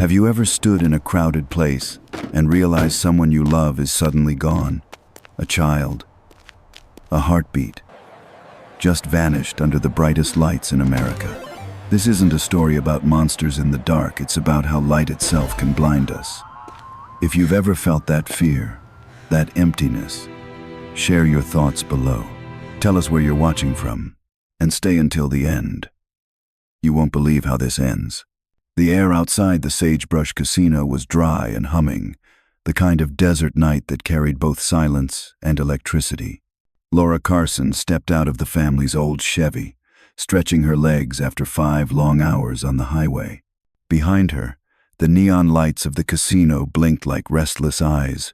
Have you ever stood in a crowded place and realized someone you love is suddenly gone? A child, a heartbeat, just vanished under the brightest lights in America. This isn't a story about monsters in the dark, it's about how light itself can blind us. If you've ever felt that fear, that emptiness, share your thoughts below. Tell us where you're watching from, and stay until the end. You won't believe how this ends. The air outside the Sagebrush Casino was dry and humming, the kind of desert night that carried both silence and electricity. Laura Carson stepped out of the family's old Chevy, stretching her legs after 5 long hours on the highway. Behind her, the neon lights of the casino blinked like restless eyes,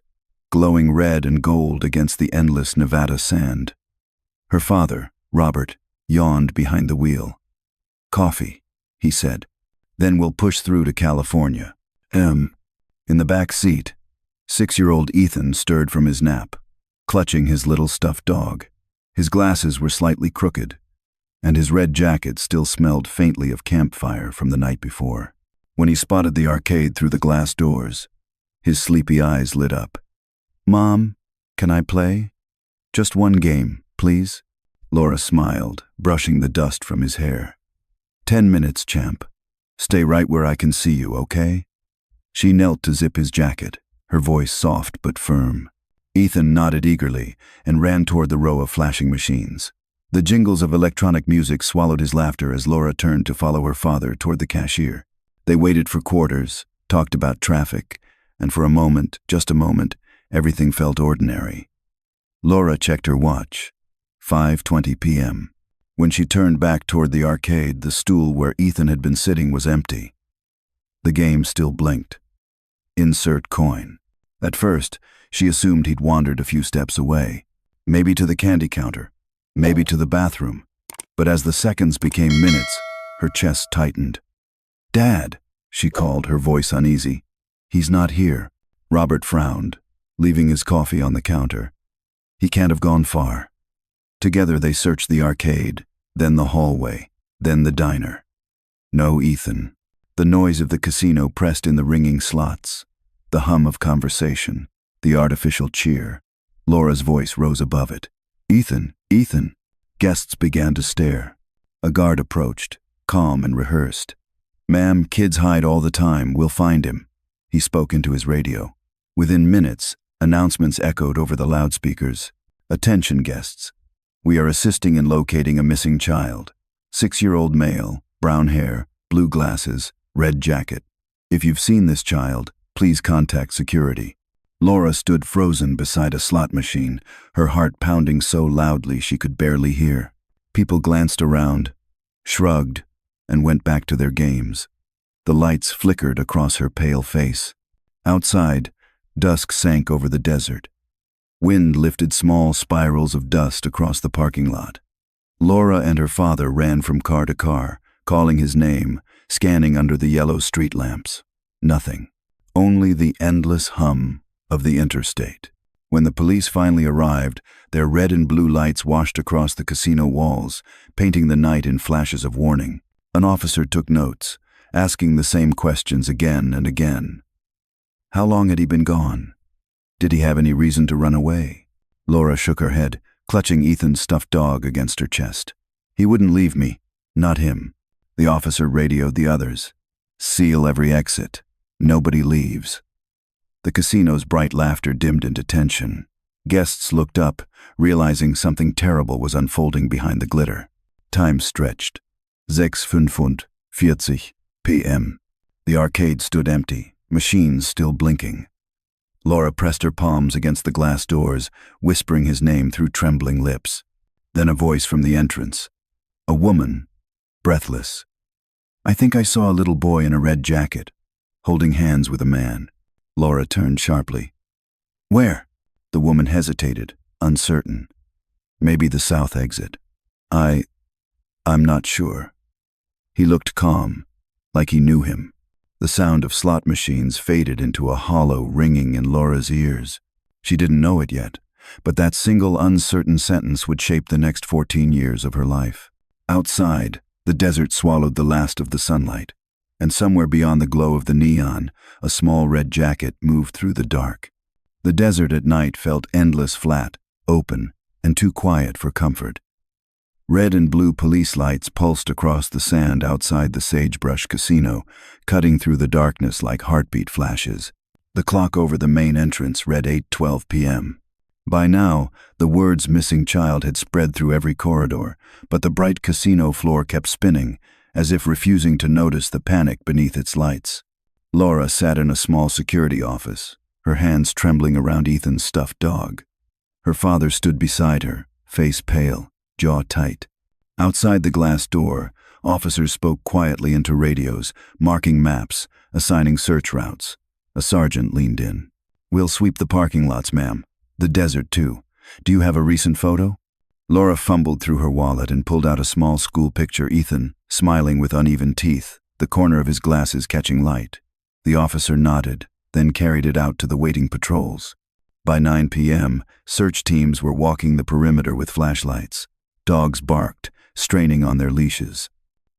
glowing red and gold against the endless Nevada sand. Her father, Robert, yawned behind the wheel. "Coffee," he said. "Then we'll push through to California." In the back seat, 6-year-old Ethan stirred from his nap, clutching his little stuffed dog. His glasses were slightly crooked, and his red jacket still smelled faintly of campfire from the night before. When he spotted the arcade through the glass doors, his sleepy eyes lit up. "Mom, can I play? Just one game, please?" Laura smiled, brushing the dust from his hair. "10 minutes, champ. Stay right where I can see you, okay?" She knelt to zip his jacket, her voice soft but firm. Ethan nodded eagerly and ran toward the row of flashing machines. The jingles of electronic music swallowed his laughter as Laura turned to follow her father toward the cashier. They waited for quarters, talked about traffic, and for a moment, just a moment, everything felt ordinary. Laura checked her watch. 5:20 p.m. When she turned back toward the arcade, the stool where Ethan had been sitting was empty. The game still blinked. Insert coin. At first, she assumed he'd wandered a few steps away, maybe to the candy counter, maybe to the bathroom. But as the seconds became minutes, her chest tightened. "Dad," she called, her voice uneasy. "He's not here." Robert frowned, leaving his coffee on the counter. "He can't have gone far." Together they searched the arcade, then the hallway, then the diner. No Ethan. The noise of the casino pressed in the ringing slots, the hum of conversation, the artificial cheer. Laura's voice rose above it. "Ethan, Ethan." Guests began to stare. A guard approached, calm and rehearsed. "Ma'am, kids hide all the time. We'll find him." He spoke into his radio. Within minutes, announcements echoed over the loudspeakers. "Attention guests. We are assisting in locating a missing child. 6-year-old male, brown hair, blue glasses, red jacket. If you've seen this child, please contact security." Laura stood frozen beside a slot machine, her heart pounding so loudly she could barely hear. People glanced around, shrugged, and went back to their games. The lights flickered across her pale face. Outside, dusk sank over the desert. Wind lifted small spirals of dust across the parking lot. Laura and her father ran from car to car, calling his name, scanning under the yellow street lamps. Nothing. Only the endless hum of the interstate. When the police finally arrived, their red and blue lights washed across the casino walls, painting the night in flashes of warning. An officer took notes, asking the same questions again and again. How long had he been gone? Did he have any reason to run away? Laura shook her head, clutching Ethan's stuffed dog against her chest. "He wouldn't leave me. Not him." The officer radioed the others. "Seal every exit. Nobody leaves." The casino's bright laughter dimmed into tension. Guests looked up, realizing something terrible was unfolding behind the glitter. Time stretched. 6:45 p.m. The arcade stood empty, machines still blinking. Laura pressed her palms against the glass doors, whispering his name through trembling lips. Then a voice from the entrance. A woman, breathless. "I think I saw a little boy in a red jacket, holding hands with a man." Laura turned sharply. "Where?" The woman hesitated, uncertain. "Maybe the south exit. I'm not sure." He looked calm, like he knew him. The sound of slot machines faded into a hollow ringing in Laura's ears. She didn't know it yet, but that single uncertain sentence would shape the next 14 years of her life. Outside, the desert swallowed the last of the sunlight. and somewhere beyond the glow of the neon, a small red jacket moved through the dark. The desert at night felt endless, flat, open, and too quiet for comfort. Red and blue police lights pulsed across the sand outside the Sagebrush Casino, cutting through the darkness like heartbeat flashes. The clock over the main entrance read 8:12 p.m. By now, the words "missing child" had spread through every corridor, but the bright casino floor kept spinning, as if refusing to notice the panic beneath its lights. Laura sat in a small security office, her hands trembling around Ethan's stuffed dog. Her father stood beside her, face pale, jaw tight. Outside the glass door, officers spoke quietly into radios, marking maps, assigning search routes. A sergeant leaned in. "We'll sweep the parking lots, ma'am. The desert, too. Do you have a recent photo?" Laura fumbled through her wallet and pulled out a small school picture. Ethan, smiling with uneven teeth, the corner of his glasses catching light. The officer nodded, then carried it out to the waiting patrols. By 9 p.m., search teams were walking the perimeter with flashlights. Dogs barked, straining on their leashes.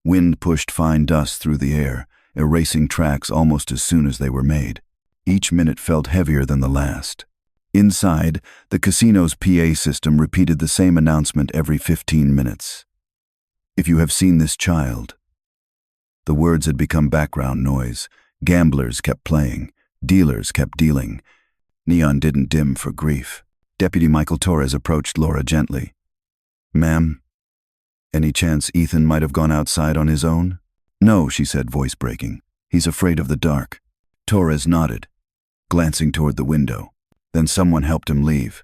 Wind pushed fine dust through the air, erasing tracks almost as soon as they were made. Each minute felt heavier than the last. Inside, the casino's PA system repeated the same announcement every 15 minutes. "If you have seen this child." The words had become background noise. Gamblers kept playing. Dealers kept dealing. Neon didn't dim for grief. Deputy Michael Torres approached Laura gently. "Ma'am, any chance Ethan might have gone outside on his own?" "No," she said, voice breaking. "He's afraid of the dark." Torres nodded, glancing toward the window. Then someone helped him leave.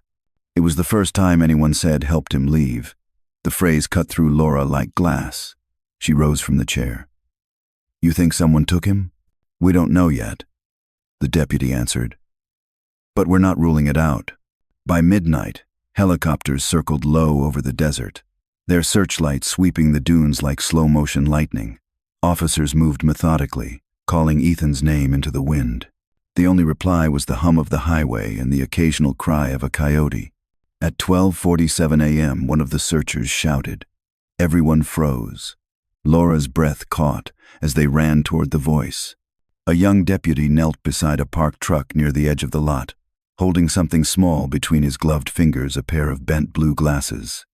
It was the first time anyone said "helped him leave." The phrase cut through Laura like glass. She rose from the chair. "You think someone took him?" "We don't know yet," the deputy answered. "But we're not ruling it out." By midnight, helicopters circled low over the desert, their searchlights sweeping the dunes like slow-motion lightning. Officers moved methodically, calling Ethan's name into the wind. The only reply was the hum of the highway and the occasional cry of a coyote. At 12:47 a.m., one of the searchers shouted. Everyone froze. Laura's breath caught as they ran toward the voice. A young deputy knelt beside a parked truck near the edge of the lot, holding something small between his gloved fingers, a pair of bent blue glasses.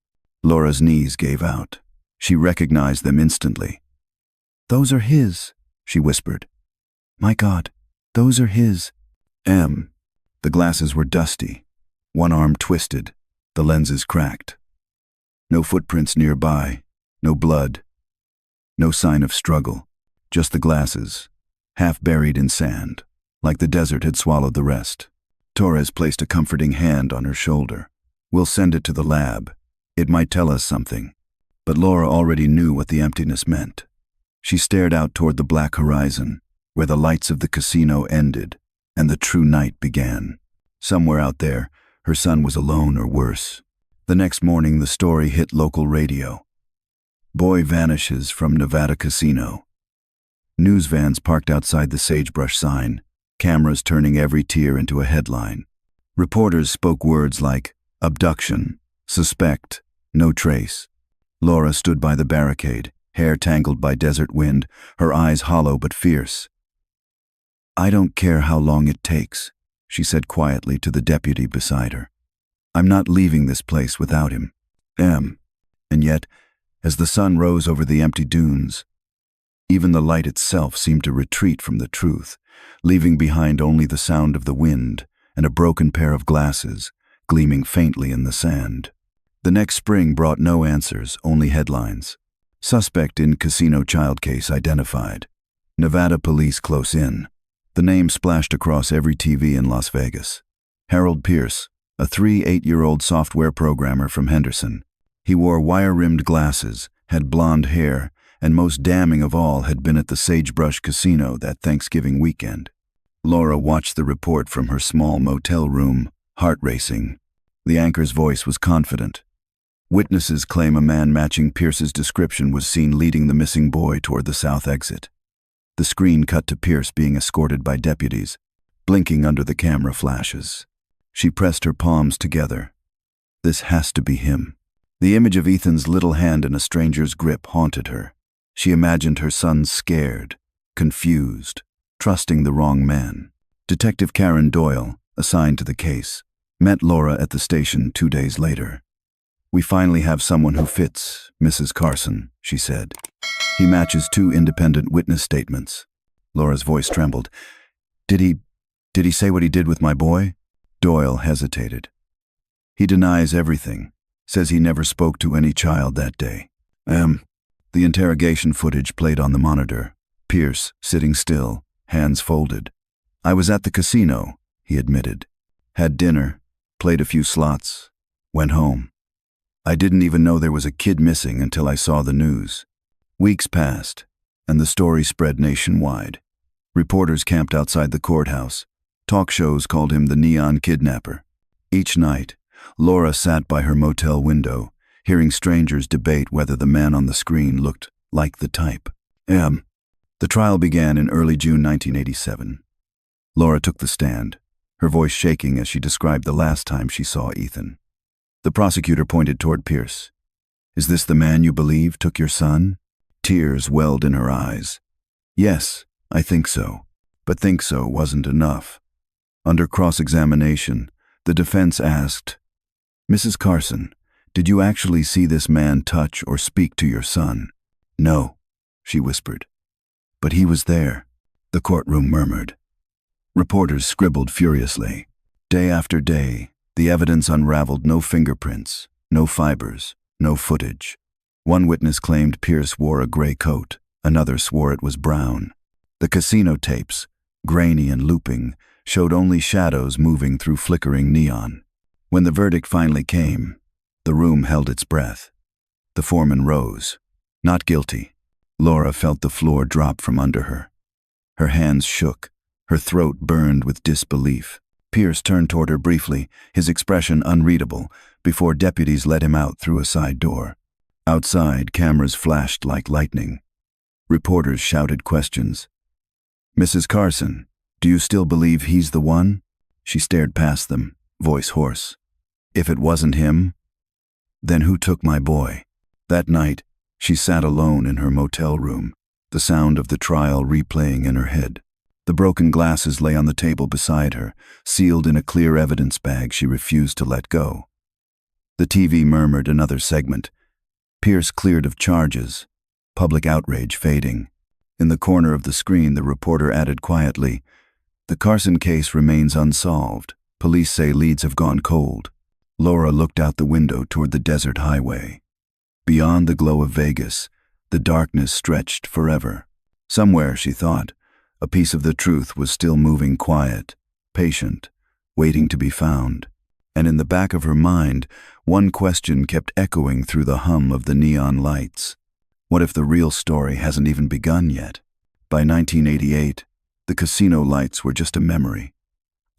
Laura's knees gave out. She recognized them instantly. "Those are his," she whispered. "My God, those are his." The glasses were dusty, one arm twisted, the lenses cracked. No footprints nearby, no blood, no sign of struggle, just the glasses, half buried in sand, like the desert had swallowed the rest. Torres placed a comforting hand on her shoulder. "We'll send it to the lab. It might tell us something." But Laura already knew what the emptiness meant. She stared out toward the black horizon, where the lights of the casino ended and the true night began. Somewhere out there, her son was alone or worse. The next morning, the story hit local radio. "Boy vanishes from Nevada casino." News vans parked outside the Sagebrush sign, cameras turning every tear into a headline. Reporters spoke words like abduction, suspect, no trace. Laura stood by the barricade, hair tangled by desert wind, her eyes hollow but fierce. "I don't care how long it takes," she said quietly to the deputy beside her. "I'm not leaving this place without him." And yet, as the sun rose over the empty dunes, even the light itself seemed to retreat from the truth, leaving behind only the sound of the wind and a broken pair of glasses gleaming faintly in the sand. The next spring brought no answers, only headlines. "Suspect in casino child case identified. Nevada police close in." The name splashed across every TV in Las Vegas. Harold Pierce, a 8-year-old software programmer from Henderson. He wore wire-rimmed glasses, had blonde hair, and most damning of all, had been at the Sagebrush Casino that Thanksgiving weekend. Laura watched the report from her small motel room, heart racing. The anchor's voice was confident. Witnesses claim a man matching Pierce's description was seen leading the missing boy toward the south exit. The screen cut to Pierce being escorted by deputies, blinking under the camera flashes. She pressed her palms together. This has to be him. The image of Ethan's little hand in a stranger's grip haunted her. She imagined her son scared, confused, trusting the wrong man. Detective Karen Doyle, assigned to the case, met Laura at the station 2 days later. "We finally have someone who fits, Mrs. Carson," she said. "He matches 2 independent witness statements." Laura's voice trembled. Did he say what he did with my boy?" Doyle hesitated. "He denies everything, says he never spoke to any child that day." The interrogation footage played on the monitor. Pierce, sitting still, hands folded. "I was at the casino," he admitted. "Had dinner, played a few slots, went home. I didn't even know there was a kid missing until I saw the news." Weeks passed, and the story spread nationwide. Reporters camped outside the courthouse. Talk shows called him the Neon Kidnapper. Each night, Laura sat by her motel window, hearing strangers debate whether the man on the screen looked like the type. The trial began in early June 1987. Laura took the stand, her voice shaking as she described the last time she saw Ethan. The prosecutor pointed toward Pierce. "Is this the man you believe took your son?" Tears welled in her eyes. "Yes, I think so." But think so wasn't enough. Under cross-examination, the defense asked, "Mrs. Carson, did you actually see this man touch or speak to your son?" "No," she whispered. "But he was there," the courtroom murmured. Reporters scribbled furiously. Day after day, the evidence unraveled. No fingerprints, no fibers, no footage. One witness claimed Pierce wore a gray coat, another swore it was brown. The casino tapes, grainy and looping, showed only shadows moving through flickering neon. When the verdict finally came, the room held its breath. The foreman rose. "Not guilty." Laura felt the floor drop from under her. Her hands shook, her throat burned with disbelief. Pierce turned toward her briefly, his expression unreadable, before deputies let him out through a side door. Outside, cameras flashed like lightning. Reporters shouted questions. "Mrs. Carson, do you still believe he's the one?" She stared past them, voice hoarse. "If it wasn't him, then who took my boy?" That night, she sat alone in her motel room, the sound of the trial replaying in her head. The broken glasses lay on the table beside her, sealed in a clear evidence bag she refused to let go. The TV murmured another segment. Pierce cleared of charges, public outrage fading. In the corner of the screen, the reporter added quietly, "The Carson case remains unsolved. Police say leads have gone cold." Laura looked out the window toward the desert highway. Beyond the glow of Vegas, the darkness stretched forever. Somewhere, she thought, a piece of the truth was still moving quiet, patient, waiting to be found. And in the back of her mind, one question kept echoing through the hum of the neon lights. What if the real story hasn't even begun yet? By 1988, the casino lights were just a memory.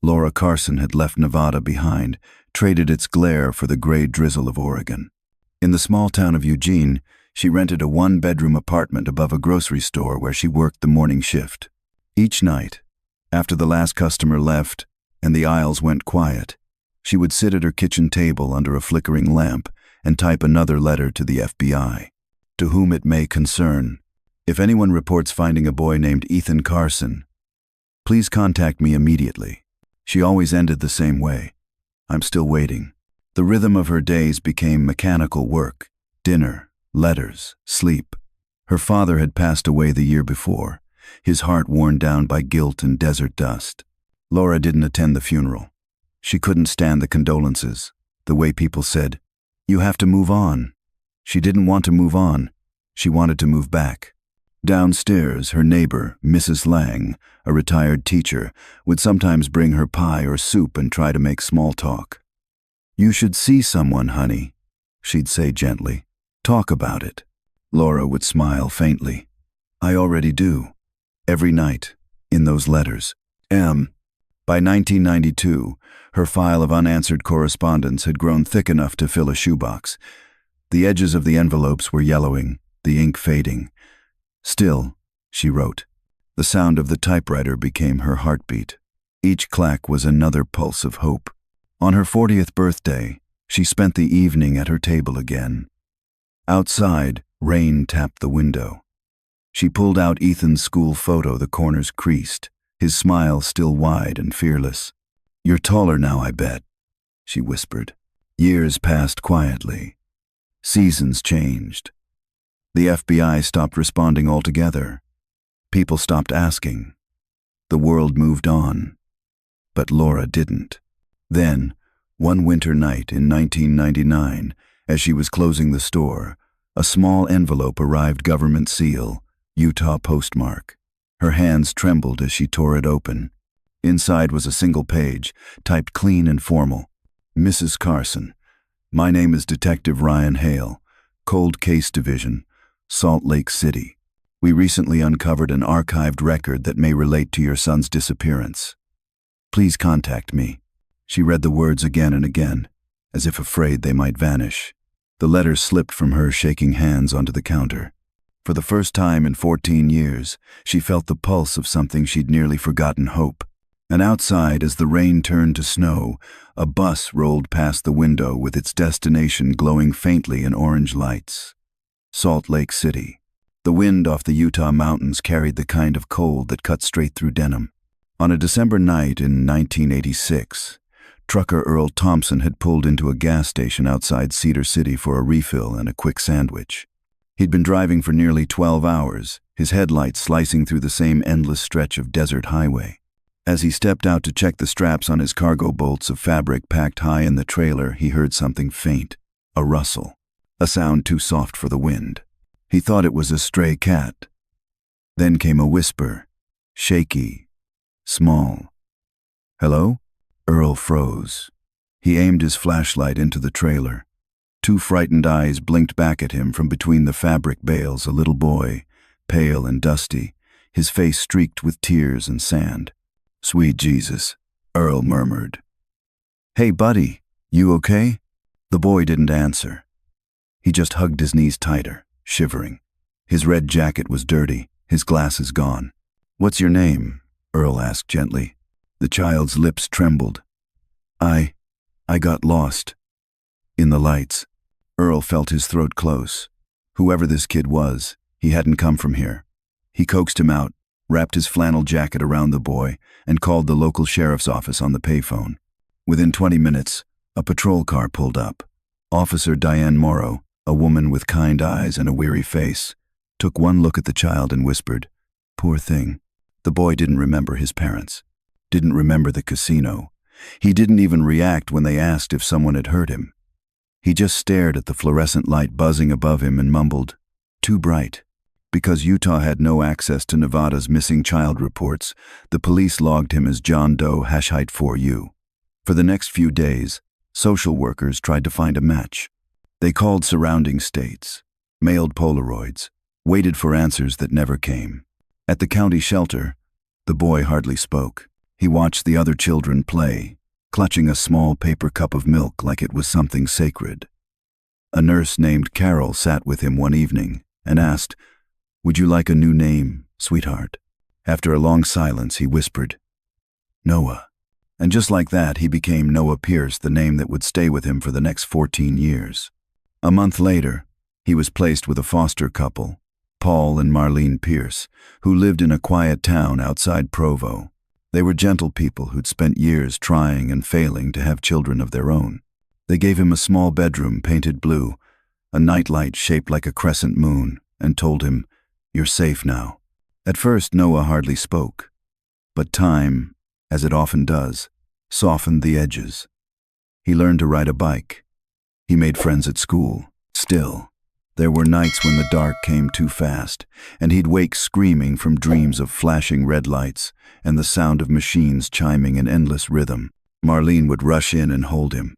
Laura Carson had left Nevada behind, traded its glare for the gray drizzle of Oregon. In the small town of Eugene, she rented a 1-bedroom apartment above a grocery store where she worked the morning shift. Each night, after the last customer left and the aisles went quiet, she would sit at her kitchen table under a flickering lamp and type another letter to the FBI. To whom it may concern, if anyone reports finding a boy named Ethan Carson, please contact me immediately. She always ended the same way. I'm still waiting. The rhythm of her days became mechanical work, dinner, letters, sleep. Her father had passed away the year before, his heart worn down by guilt and desert dust. Laura didn't attend the funeral. She couldn't stand the condolences, the way people said, "You have to move on." She didn't want to move on. She wanted to move back. Downstairs, her neighbor, Mrs. Lang, a retired teacher, would sometimes bring her pie or soup and try to make small talk. "You should see someone, honey," she'd say gently. "Talk about it." Laura would smile faintly. "I already do. Every night, in those letters." By 1992, her file of unanswered correspondence had grown thick enough to fill a shoebox. The edges of the envelopes were yellowing, the ink fading. "Still," she wrote. The sound of the typewriter became her heartbeat. Each clack was another pulse of hope. On her 40th birthday, she spent the evening at her table again. Outside, rain tapped the window. She pulled out Ethan's school photo, the corners creased, his smile still wide and fearless. "You're taller now, I bet," she whispered. Years passed quietly. Seasons changed. The FBI stopped responding altogether. People stopped asking. The world moved on. But Laura didn't. Then, one winter night in 1999, as she was closing the store, a small envelope arrived, government seal, Utah postmark. Her hands trembled as she tore it open. Inside was a single page, typed clean and formal. "Mrs. Carson, my name is Detective Ryan Hale, Cold Case Division, Salt Lake City. We recently uncovered an archived record that may relate to your son's disappearance. Please contact me." She read the words again and again, as if afraid they might vanish. The letter slipped from her shaking hands onto the counter. For the first time in 14 years, she felt the pulse of something she'd nearly forgotten: hope. And outside, as the rain turned to snow, a bus rolled past the window with its destination glowing faintly in orange lights. Salt Lake City. The wind off the Utah mountains carried the kind of cold that cut straight through denim. On a December night in 1986, trucker Earl Thompson had pulled into a gas station outside Cedar City for a refill and a quick sandwich. He'd been driving for nearly 12 hours, his headlights slicing through the same endless stretch of desert highway. As he stepped out to check the straps on his cargo bolts of fabric packed high in the trailer, he heard something faint, a rustle, a sound too soft for the wind. He thought it was a stray cat. Then came a whisper, shaky, small. "Hello?" Earl froze. He aimed his flashlight into the trailer. Two frightened eyes blinked back at him from between the fabric bales, a little boy, pale and dusty, his face streaked with tears and sand. "Sweet Jesus," Earl murmured. "Hey, buddy, you okay?" The boy didn't answer. He just hugged his knees tighter, shivering. His red jacket was dirty, his glasses gone. "What's your name?" Earl asked gently. The child's lips trembled. I got lost." In the lights, Earl felt his throat close. Whoever this kid was, he hadn't come from here. He coaxed him out, wrapped his flannel jacket around the boy, and called the local sheriff's office on the payphone. Within 20 minutes, a patrol car pulled up. Officer Diane Morrow, a woman with kind eyes and a weary face, took one look at the child and whispered, "Poor thing." The boy didn't remember his parents, didn't remember the casino. He didn't even react when they asked if someone had hurt him. He just stared at the fluorescent light buzzing above him and mumbled, "Too bright." Because Utah had no access to Nevada's missing child reports, the police logged him as John Doe #height 4U. For the next few days, social workers tried to find a match. They called surrounding states, mailed Polaroids, waited for answers that never came. At the county shelter, the boy hardly spoke. He watched the other children play, clutching a small paper cup of milk like it was something sacred. A nurse named Carol sat with him one evening and asked, "Would you like a new name, sweetheart?" After a long silence, he whispered, "Noah." And just like that, he became Noah Pierce, the name that would stay with him for the next 14 years. A month later, he was placed with a foster couple, Paul and Marlene Pierce, who lived in a quiet town outside Provo. They were gentle people who'd spent years trying and failing to have children of their own. They gave him a small bedroom painted blue, a nightlight shaped like a crescent moon, and told him, "You're safe now." At first, Noah hardly spoke, but time, as it often does, softened the edges. He learned to ride a bike. He made friends at school. Still, there were nights when the dark came too fast, and he'd wake screaming from dreams of flashing red lights and the sound of machines chiming in endless rhythm. Marlene would rush in and hold him.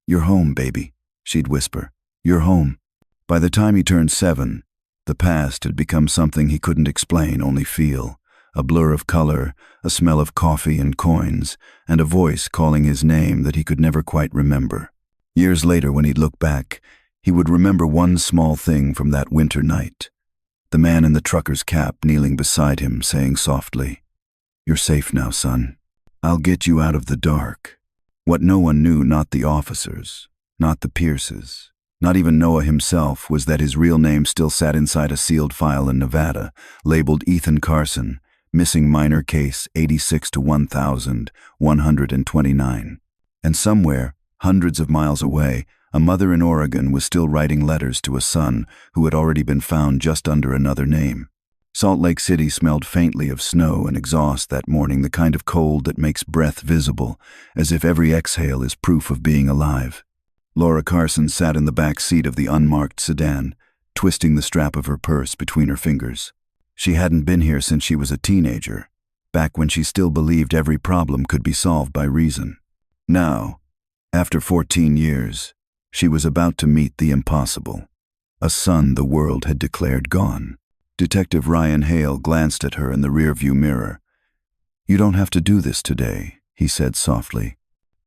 "You're home, baby," she'd whisper. "You're home." By the time he turned 7, the past had become something he couldn't explain, only feel. A blur of color, a smell of coffee and coins, and a voice calling his name that he could never quite remember. Years later, when he'd look back, he would remember one small thing from that winter night. The man in the trucker's cap kneeling beside him, saying softly, "You're safe now, son. I'll get you out of the dark." What no one knew, not the officers, not the Pierces, Not even Noah himself was that his real name still sat inside a sealed file in Nevada, labeled Ethan Carson, missing minor case 86 to 1129. And somewhere, hundreds of miles away, a mother in Oregon was still writing letters to a son who had already been found just under another name. Salt Lake City smelled faintly of snow and exhaust that morning, the kind of cold that makes breath visible, as if every exhale is proof of being alive. Laura Carson sat in the back seat of the unmarked sedan, twisting the strap of her purse between her fingers. She hadn't been here since she was a teenager, back when she still believed every problem could be solved by reason. Now, after 14 years, she was about to meet the impossible. A son the world had declared gone. Detective Ryan Hale glanced at her in the rearview mirror. "You don't have to do this today," he said softly.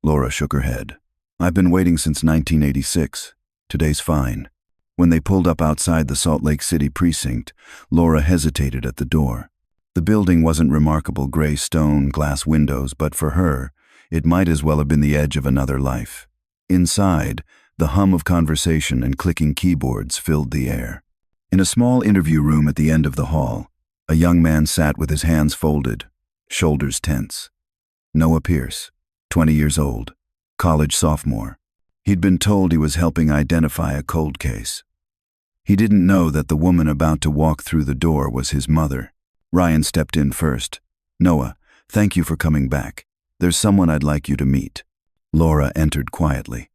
Laura shook her head. "I've been waiting since 1986. Today's fine." When they pulled up outside the Salt Lake City precinct, Laura hesitated at the door. The building wasn't remarkable gray stone, glass windows, but for her, it might as well have been the edge of another life. Inside, the hum of conversation and clicking keyboards filled the air. In a small interview room at the end of the hall, a young man sat with his hands folded, shoulders tense. Noah Pierce, 20 years old, college sophomore. He'd been told he was helping identify a cold case. He didn't know that the woman about to walk through the door was his mother. Ryan stepped in first. "Noah, thank you for coming back. There's someone I'd like you to meet." Laura entered quietly.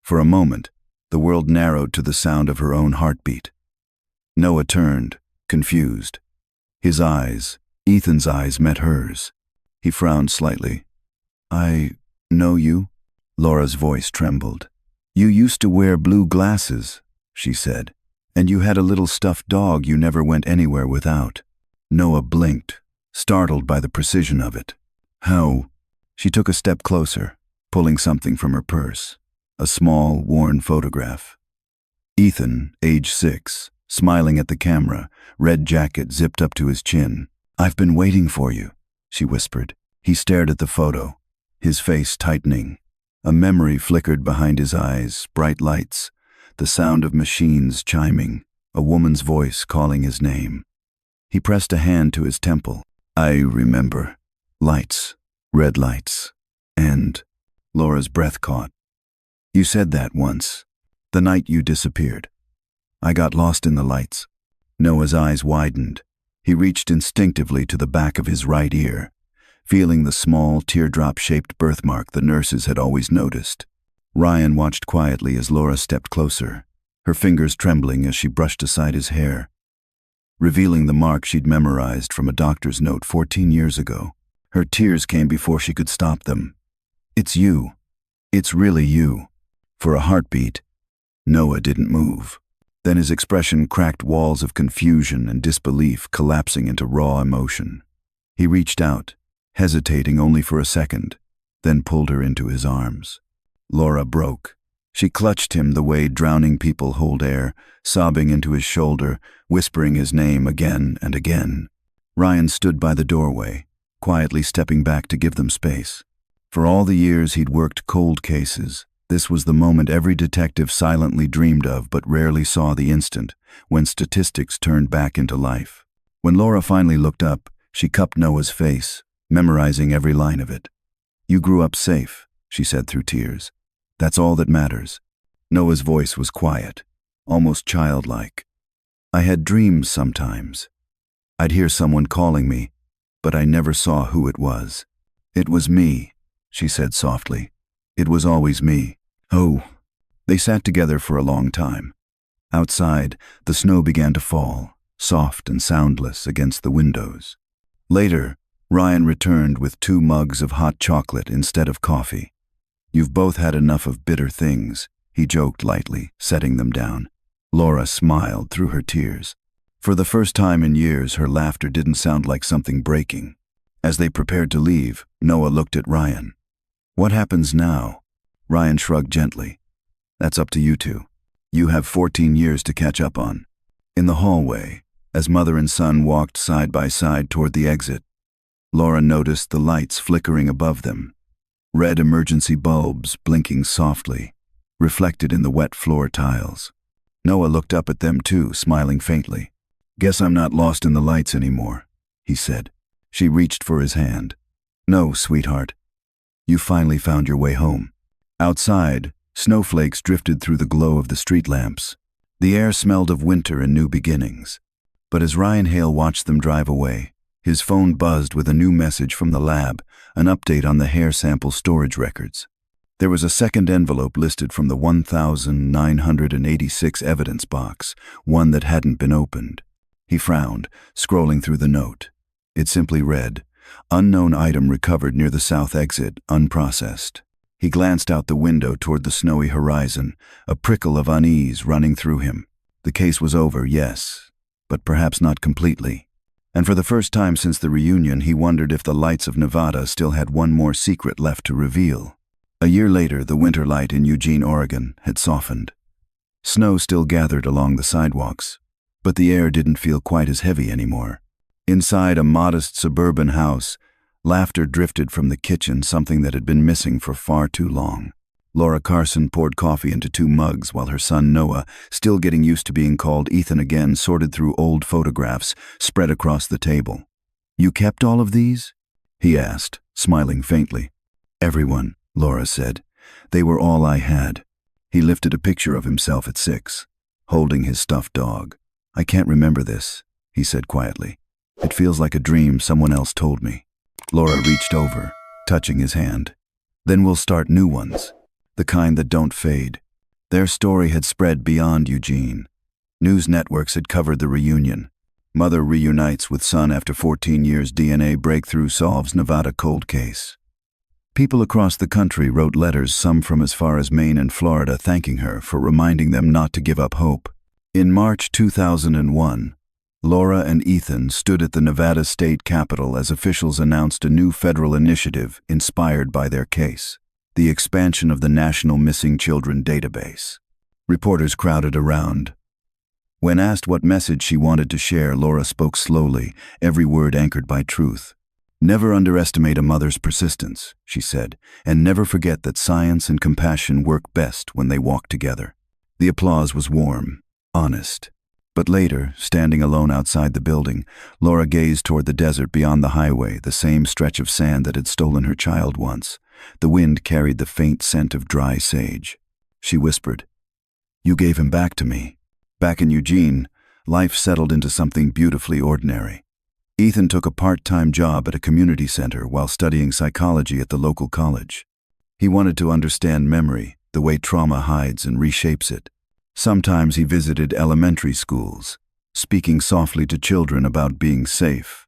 For a moment, the world narrowed to the sound of her own heartbeat. Noah turned, confused. His eyes, Ethan's eyes, met hers. He frowned slightly. "I know you?" Laura's voice trembled. "You used to wear blue glasses," she said, "and you had a little stuffed dog you never went anywhere without." Noah blinked, startled by the precision of it. "How?" She took a step closer, pulling something from her purse. A small, worn photograph. Ethan, age 6, smiling at the camera, red jacket zipped up to his chin. "I've been waiting for you," she whispered. He stared at the photo, his face tightening. A memory flickered behind his eyes, bright lights, the sound of machines chiming, a woman's voice calling his name. He pressed a hand to his temple. "I remember. Lights, red lights, and..." Laura's breath caught. "You said that once, the night you disappeared. I got lost in the lights." Noah's eyes widened. He reached instinctively to the back of his right ear, feeling the small, teardrop-shaped birthmark the nurses had always noticed. Ryan watched quietly as Laura stepped closer, her fingers trembling as she brushed aside his hair, revealing the mark she'd memorized from a doctor's note 14 years ago. Her tears came before she could stop them. "It's you. It's really you." For a heartbeat, Noah didn't move. Then his expression cracked walls of confusion and disbelief, collapsing into raw emotion. He reached out, hesitating only for a second, then pulled her into his arms. Laura broke. She clutched him the way drowning people hold air, sobbing into his shoulder, whispering his name again and again. Ryan stood by the doorway, quietly stepping back to give them space. For all the years he'd worked cold cases, this was the moment every detective silently dreamed of but rarely saw, the instant when statistics turned back into life. When Laura finally looked up, she cupped Noah's face, memorizing every line of it. "You grew up safe," she said through tears. "That's all that matters." Noah's voice was quiet, almost childlike. "I had dreams sometimes. I'd hear someone calling me, but I never saw who it was. It was me," she said softly. "It was always me." "Oh." They sat together for a long time. Outside, the snow began to fall, soft and soundless against the windows. Later, Ryan returned with 2 mugs of hot chocolate instead of coffee. "You've both had enough of bitter things," he joked lightly, setting them down. Laura smiled through her tears. For the first time in years, her laughter didn't sound like something breaking. As they prepared to leave, Noah looked at Ryan. "What happens now?" Ryan shrugged gently. "That's up to you two. You have 14 years to catch up on." In the hallway, as mother and son walked side by side toward the exit, Laura noticed the lights flickering above them, red emergency bulbs blinking softly. reflected in the wet floor tiles. Noah looked up at them too, smiling faintly. "Guess I'm not lost in the lights anymore," he said. She reached for his hand. "No, sweetheart. You finally found your way home." Outside, snowflakes drifted through the glow of the street lamps. The air smelled of winter and new beginnings. But as Ryan Hale watched them drive away, his phone buzzed with a new message from the lab, an update on the hair sample storage records. There was a second envelope listed from the 1986 evidence box, one that hadn't been opened. He frowned, scrolling through the note. It simply read, "Unknown item recovered near the south exit, unprocessed." He glanced out the window toward the snowy horizon, a prickle of unease running through him. The case was over, yes, but perhaps not completely. And for the first time since the reunion, he wondered if the lights of Nevada still had one more secret left to reveal. A year later, the winter light in Eugene, Oregon, had softened. Snow still gathered along the sidewalks, but the air didn't feel quite as heavy anymore. Inside a modest suburban house, laughter drifted from the kitchen, something that had been missing for far too long. Laura Carson poured coffee into 2 mugs while her son Noah, still getting used to being called Ethan again, sorted through old photographs spread across the table. "You kept all of these?" he asked, smiling faintly. "Everyone," Laura said. "They were all I had." He lifted a picture of himself at 6, holding his stuffed dog. "I can't remember this," he said quietly. "It feels like a dream someone else told me." Laura reached over, touching his hand. "Then we'll start new ones, the kind that don't fade." Their story had spread beyond Eugene. News networks had covered the reunion. Mother reunites with son after 14 years, DNA breakthrough solves Nevada cold case. People across the country wrote letters, some from as far as Maine and Florida, thanking her for reminding them not to give up hope. In March 2001, Laura and Ethan stood at the Nevada State Capitol as officials announced a new federal initiative inspired by their case, the expansion of the National Missing Children Database. Reporters crowded around. When asked what message she wanted to share, Laura spoke slowly, every word anchored by truth. "Never underestimate a mother's persistence," she said, "and never forget that science and compassion work best when they walk together." The applause was warm, honest. But later, standing alone outside the building, Laura gazed toward the desert beyond the highway, the same stretch of sand that had stolen her child once. The wind carried the faint scent of dry sage. She whispered, "You gave him back to me." Back in Eugene, life settled into something beautifully ordinary. Ethan took a part-time job at a community center while studying psychology at the local college. He wanted to understand memory, the way trauma hides and reshapes it. Sometimes he visited elementary schools, speaking softly to children about being safe,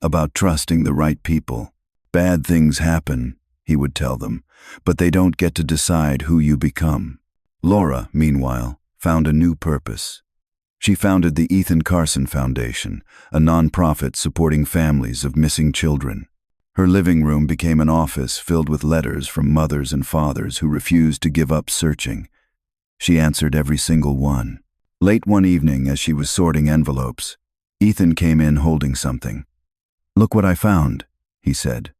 about trusting the right people. "Bad things happen," he would tell them, "but they don't get to decide who you become." Laura, meanwhile, found a new purpose. She founded the Ethan Carson Foundation, a nonprofit supporting families of missing children. Her living room became an office filled with letters from mothers and fathers who refused to give up searching. She answered every single one. Late one evening, as she was sorting envelopes, Ethan came in holding something. "Look what I found," he said.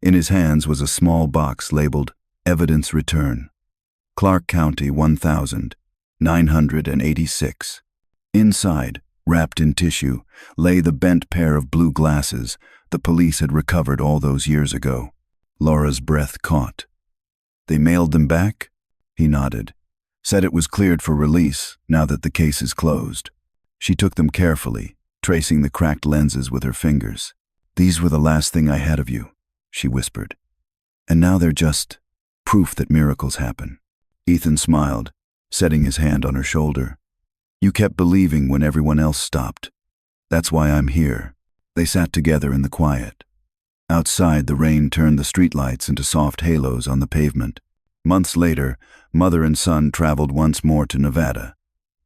In his hands was a small box labeled "Evidence Return. Clark County 1986. Inside, wrapped in tissue, lay the bent pair of blue glasses the police had recovered all those years ago. Laura's breath caught. "They mailed them back?" He nodded. "Said it was cleared for release, now that the case is closed." She took them carefully, tracing the cracked lenses with her fingers. "These were the last thing I had of you," she whispered. "And now they're just proof that miracles happen." Ethan smiled, setting his hand on her shoulder. "You kept believing when everyone else stopped. That's why I'm here." They sat together in the quiet. Outside, the rain turned the streetlights into soft halos on the pavement. Months later, mother and son traveled once more to Nevada.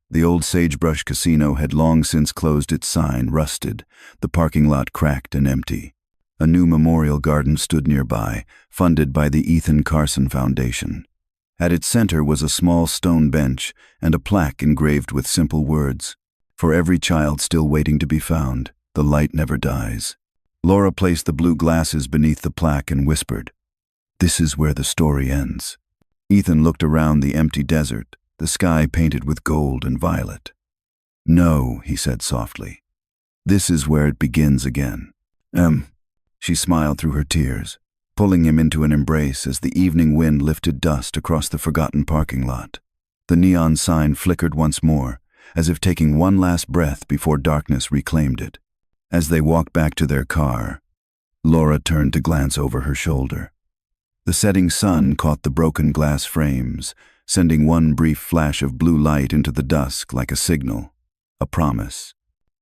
The old Sagebrush Casino had long since closed its sign, rusted, the parking lot cracked and empty. A new memorial garden stood nearby, funded by the Ethan Carson Foundation. At its center was a small stone bench and a plaque engraved with simple words, "For every child still waiting to be found, the light never dies." Laura placed the blue glasses beneath the plaque and whispered, "This is where the story ends." Ethan looked around the empty desert, the sky painted with gold and violet. "No," he said softly. "This is where it begins again." She smiled through her tears, pulling him into an embrace as the evening wind lifted dust across the forgotten parking lot. The neon sign flickered once more, as if taking one last breath before darkness reclaimed it. As they walked back to their car, Laura turned to glance over her shoulder. The setting sun caught the broken glass frames, sending one brief flash of blue light into the dusk like a signal, a promise.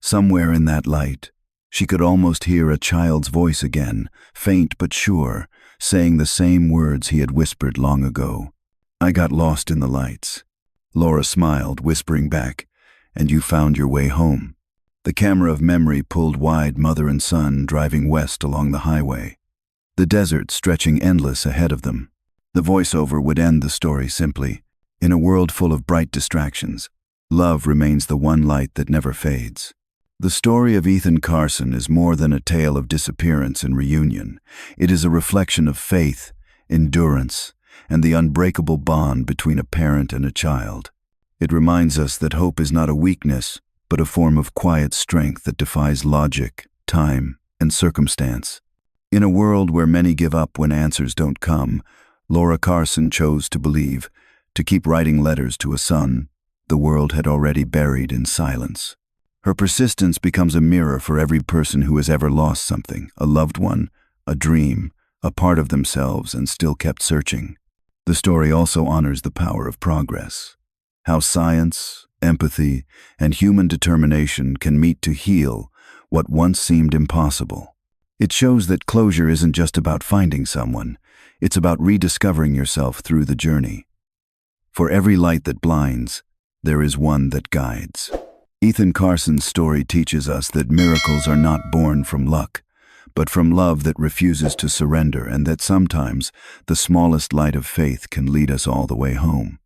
Somewhere in that light, she could almost hear a child's voice again, faint but sure, saying the same words he had whispered long ago. "I got lost in the lights." Laura smiled, whispering back, "And you found your way home." The camera of memory pulled wide, mother and son driving west along the highway, the desert stretching endless ahead of them. The voiceover would end the story simply, "In a world full of bright distractions, love remains the one light that never fades." The story of Ethan Carson is more than a tale of disappearance and reunion. It is a reflection of faith, endurance, and the unbreakable bond between a parent and a child. It reminds us that hope is not a weakness, but a form of quiet strength that defies logic, time, and circumstance. In a world where many give up when answers don't come, Laura Carson chose to believe, to keep writing letters to a son the world had already buried in silence. Her persistence becomes a mirror for every person who has ever lost something, a loved one, a dream, a part of themselves, and still kept searching. The story also honors the power of progress, how science, empathy, and human determination can meet to heal what once seemed impossible. It shows that closure isn't just about finding someone, it's about rediscovering yourself through the journey. For every light that blinds, there is one that guides. Ethan Carson's story teaches us that miracles are not born from luck, but from love that refuses to surrender, and that sometimes the smallest light of faith can lead us all the way home.